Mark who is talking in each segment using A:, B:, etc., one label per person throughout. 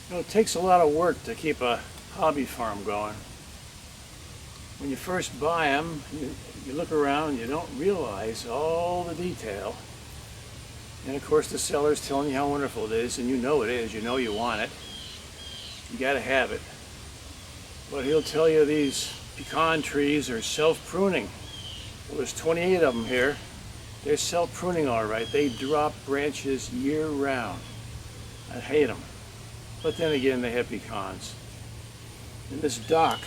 A: You know, it takes a lot of work to keep a hobby farm going. When you first buy them, you look around and you don't realize all the detail. And of course the seller's telling you how wonderful it is, and you know it is, you know you want it. You gotta have it. But he'll tell you these pecan trees are self-pruning. Well, there's 28 of them here. They're self-pruning all right. They drop branches year-round. I hate them. But then again, they have pecans. In this dock,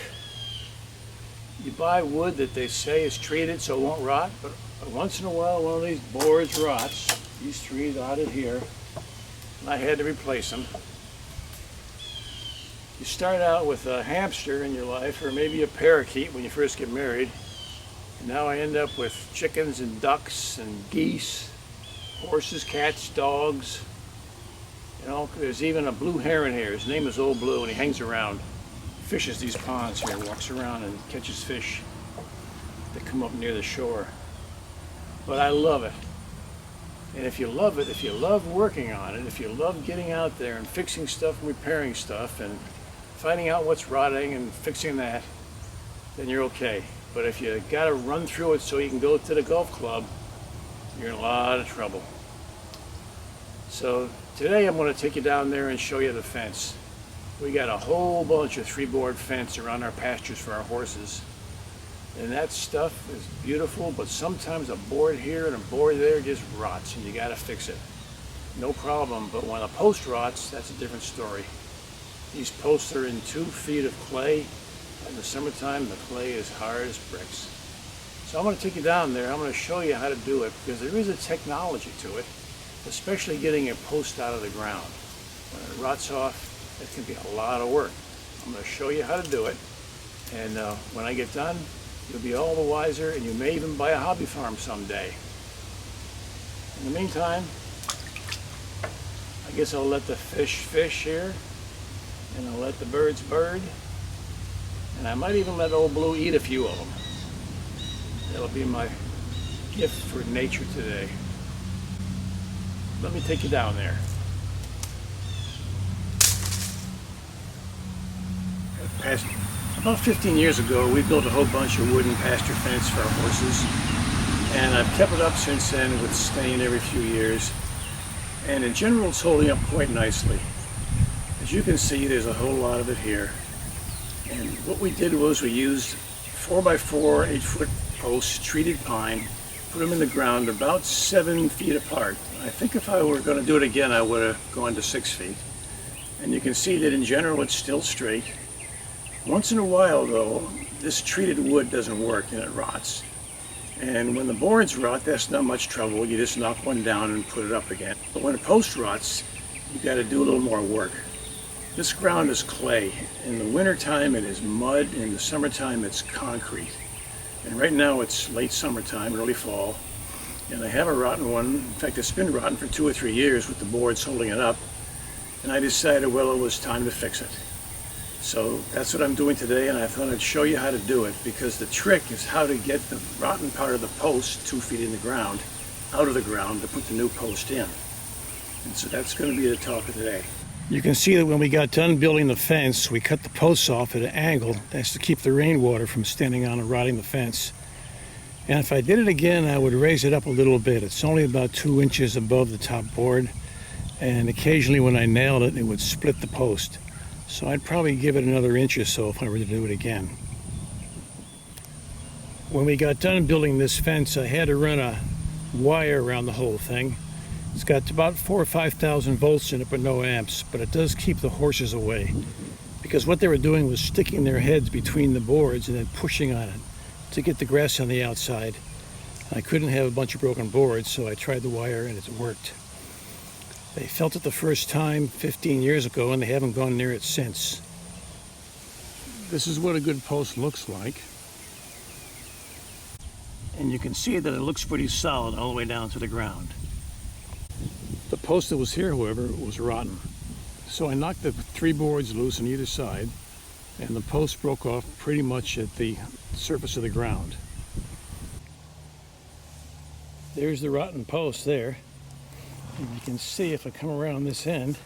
A: you buy wood that they say is treated so it won't rot, but once in a while one of these boards rots. These trees rotted here, and I had to replace them. You start out with a hamster in your life, or maybe a parakeet when you first get married. And now I end up with chickens and ducks and geese, horses, cats, dogs. You know, there's even a blue heron here. His name is Old Blue, and he hangs around, fishes these ponds here, walks around and catches fish that come up near the shore. But I love it. And if you love it, if you love working on it, if you love getting out there and fixing stuff and repairing stuff and finding out what's rotting and fixing that, then you're okay. But if you gotta run through it so you can go to the golf club, you're in a lot of trouble. So today I'm going to take you down there and show you the fence. We got a whole bunch of 3-board fence around our pastures for our horses. And that stuff is beautiful, but sometimes a board here and a board there just rots and you got to fix it. No problem, but when a post rots, that's a different story. These posts are in 2 feet of clay. In the summertime, the clay is hard as bricks. So I'm going to take you down there. I'm going to show you how to do it, because there is a technology to it, especially getting a post out of the ground. When it rots off, it can be a lot of work. I'm going to show you how to do it, and when I get done, you'll be all the wiser, and you may even buy a hobby farm someday. In the meantime, I guess I'll let the fish fish here, and I'll let the birds bird, and I might even let Old Blue eat a few of them. That'll be my gift for nature today. Let me take you down there. About 15 years ago, we built a whole bunch of wooden pasture fence for our horses, and I've kept it up since then with staying every few years, and in general it's holding up quite nicely. As you can see, there's a whole lot of it here, and what we did was we used 4x4 8-foot posts, treated pine, put them in the ground about 7 feet apart. I think if I were going to do it again, I would have gone to 6 feet. And you can see that in general it's still straight. Once in a while though, this treated wood doesn't work and it rots. And when the boards rot, that's not much trouble. You just knock one down and put it up again. But when a post rots, you got to do a little more work. This ground is clay. In the winter time it is mud, in the summertime it's concrete. And right now it's late summertime, early fall, and I have a rotten one. In fact, it's been rotten for 2 or 3 years with the boards holding it up. And I decided, well, it was time to fix it. So that's what I'm doing today, and I thought I'd show you how to do it, because the trick is how to get the rotten part of the post 2 feet in the ground, out of the ground, to put the new post in. And so that's going to be the talk of today. You can see that when we got done building the fence, we cut the posts off at an angle. That's to keep the rainwater from standing on and rotting the fence. And if I did it again, I would raise it up a little bit. It's only about 2 inches above the top board, and occasionally when I nailed it, it would split the post. So I'd probably give it another inch or so if I were to do it again. When we got done building this fence, I had to run a wire around the whole thing. It's got about 4,000 or 5,000 volts in it, but no amps, but it does keep the horses away. Because what they were doing was sticking their heads between the boards and then pushing on it to get the grass on the outside. I couldn't have a bunch of broken boards, so I tried the wire and it worked. They felt it the first time 15 years ago, and they haven't gone near it since. This is what a good post looks like. And you can see that it looks pretty solid all the way down to the ground. The post that was here, however, was rotten. So I knocked the 3 boards loose on either side, and the post broke off pretty much at the surface of the ground. There's the rotten post there. And you can see if I come around this end,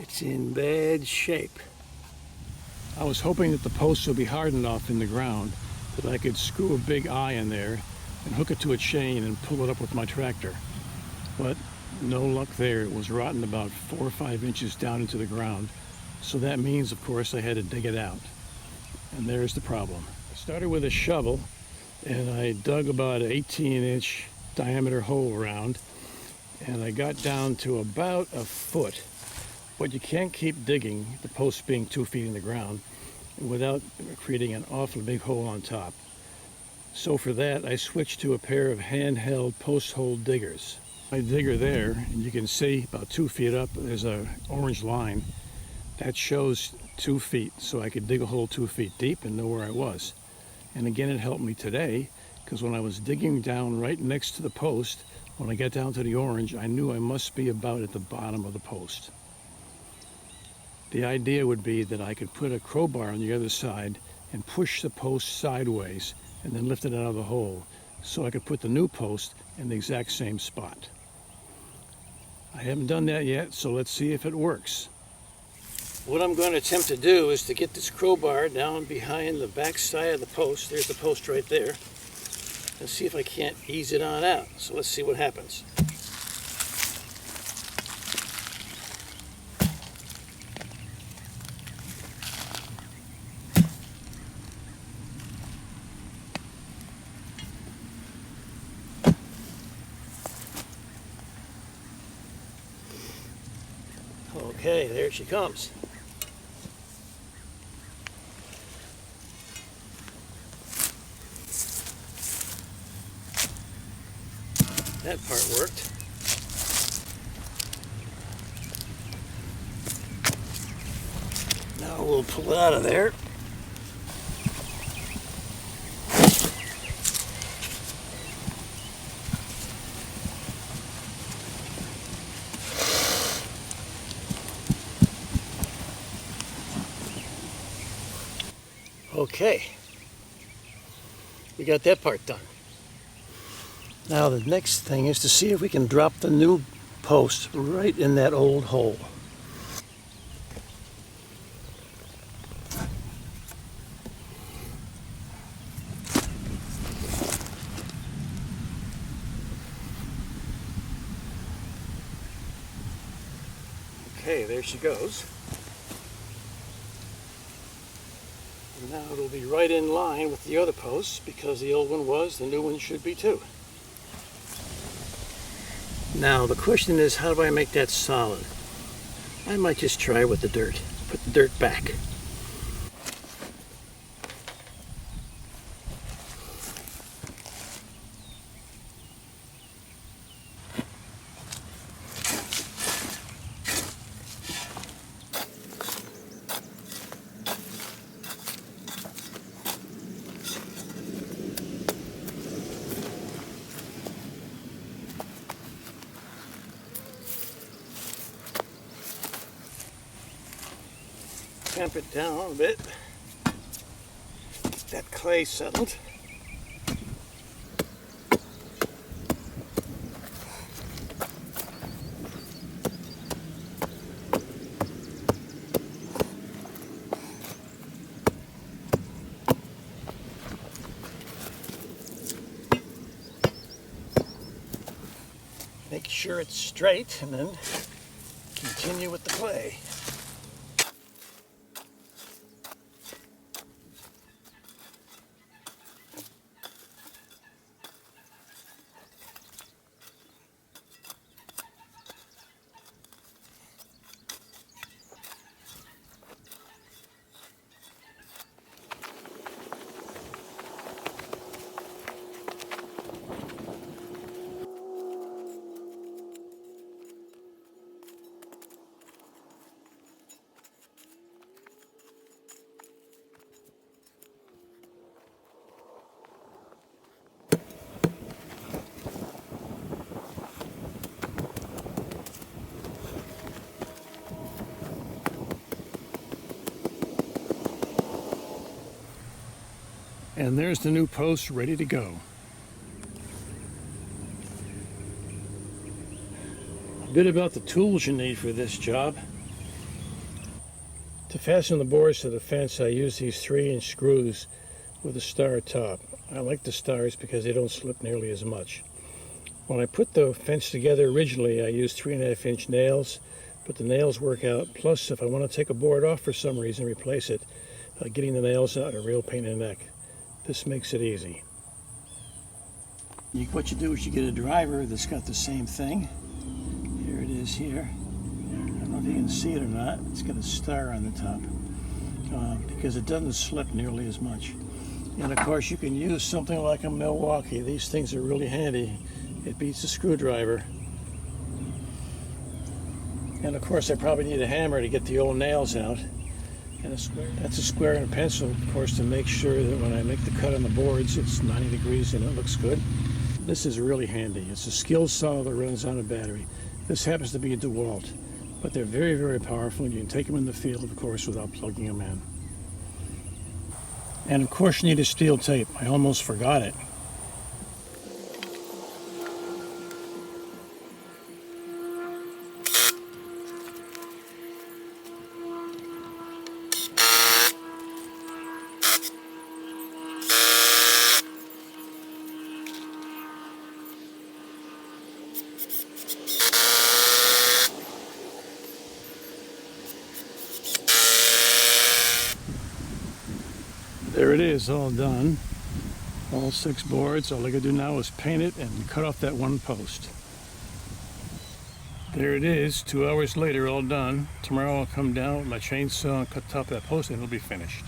A: It's in bad shape. I was hoping that the post would be hard enough in the ground that I could screw a big eye in there and hook it to a chain and pull it up with my tractor. But no luck there. It was rotten about 4 or 5 inches down into the ground. So that means, of course, I had to dig it out. And there's the problem. I started with a shovel and I dug about an 18-inch diameter hole around, and I got down to about a foot. But you can't keep digging, the post being 2 feet in the ground, without creating an awfully big hole on top. So for that, I switched to a pair of handheld post hole diggers. My digger there, and you can see about 2 feet up, there's an orange line. That shows 2 feet, so I could dig a hole 2 feet deep and know where I was. And again, it helped me today, because when I was digging down right next to the post, when I got down to the orange, I knew I must be about at the bottom of the post. The idea would be that I could put a crowbar on the other side and push the post sideways and then lift it out of the hole, so I could put the new post in the exact same spot. I haven't done that yet, so let's see if it works. What I'm going to attempt to do is to get this crowbar down behind the back side of the post. There's the post right there. And see if I can't ease it on out. So let's see what happens. Okay, there she comes. That part worked. Now we'll pull it out of there. Okay, we got that part done. Now the next thing is to see if we can drop the new post right in that old hole. Okay, there she goes. And now it'll be right in line with the other posts, because the old one was, the new one should be too. Now the question is, how do I make that solid? I might just try with the dirt. Put the dirt back. Tamp it down a bit. Get that clay settled. Make sure it's straight and then continue with the clay. And there's the new post ready to go. A bit about the tools you need for this job. To fasten the boards to the fence, I use these 3-inch screws with a star top. I like the stars because they don't slip nearly as much. When I put the fence together originally, I used 3.5-inch nails, but the nails work out. Plus, if I want to take a board off for some reason, replace it, getting the nails out a real pain in the neck. This makes it easy. What you do is you get a driver that's got the same thing. Here it is here. I don't know if you can see it or not. It's got a star on the top because it doesn't slip nearly as much. And of course you can use something like a Milwaukee. These things are really handy. It beats a screwdriver. And of course I probably need a hammer to get the old nails out. And that's a square and a pencil, of course, to make sure that when I make the cut on the boards it's 90 degrees and it looks good. This is really handy. It's a Skills saw that runs on a battery. This happens to be a DeWalt, but they're very, very powerful, and you can take them in the field, of course, without plugging them in. And of course you need a steel tape. I almost forgot it. There it is, all done. All 6 boards. All I gotta do now is paint it and cut off that one post. There it is, 2 hours later, all done. Tomorrow I'll come down with my chainsaw and cut the top of that post and it'll be finished.